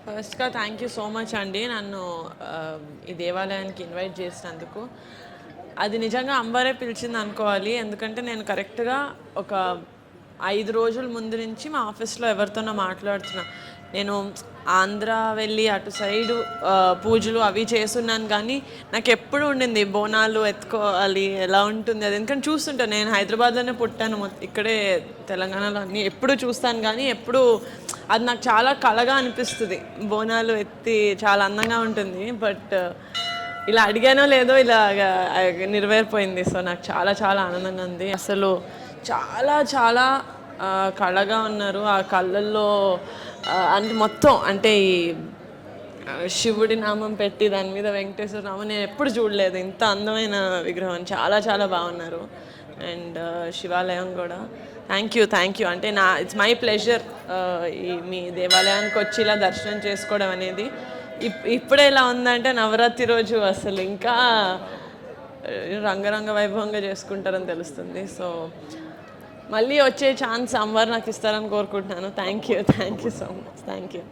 ఫస్ట్‌గా thank you so much అండి. నన్ను ఈ దేవాలయానికి ఇన్వైట్ చేసినందుకు. అది నిజంగా అంబరే పిలిచిందనుకోవాలి. ఎందుకంటే నేను కరెక్ట్‌గా ఒక 5 రోజుల ముందు నుంచి మా ఆఫీస్‌లో ఎవరితోనో మాట్లాడుతున్నా. నేను ఆంధ్ర వెళ్ళి అటు సైడు పూజలు అవి చేసున్నాను గానీ, నాకెప్పుడు ఉండింది బోనాలు ఎత్తుకోవాలి, ఎలా ఉంటుంది అది. ఎందుకంటే చూస్తుంటా నేను హైదరాబాద్‌లోనే పుట్టాను. ఇక్కడే తెలంగాణలో అన్నీ ఎప్పుడూ చూస్తాను గానీ, ఎప్పుడూ అది నాకు చాలా కళగా అనిపిస్తది. బోనాలు ఎత్తి చాలా అందంగా ఉంటుంది. బట్ ఇలా అడిగానో లేదో ఇలాగా నెరవేరిపోయింది. సో, నాకు చాలా చాలా ఆనందంగా ఉంది. అసలు చాలా చాలా కళగా ఉన్నారు. ఆ కళ్ళల్లో అంటే మొత్తం అంటే ఈ శివుడి నామం పెట్టి దాని మీద వెంకటేశ్వర నామం నేను ఎప్పుడు చూడలేదు. ఇంత అందమైన విగ్రహం చాలా చాలా బాగున్నారు. అండ్ శివాలయం కూడా థ్యాంక్ యూ అంటే ఇట్స్ మై ప్లెజర్ ఈ మీ దేవాలయానికి వచ్చి ఇలా దర్శనం చేసుకోవడం అనేది. ఇప్పుడే ఇలా ఉందంటే నవరాత్రి రోజు అసలు ఇంకా రంగరంగ వైభవంగా చేసుకుంటారని తెలుస్తుంది. సో మళ్ళీ వచ్చే ఛాన్స్ అమ్మవారు నాకు ఇస్తారని కోరుకుంటున్నాను. Thank you so much. Thank you.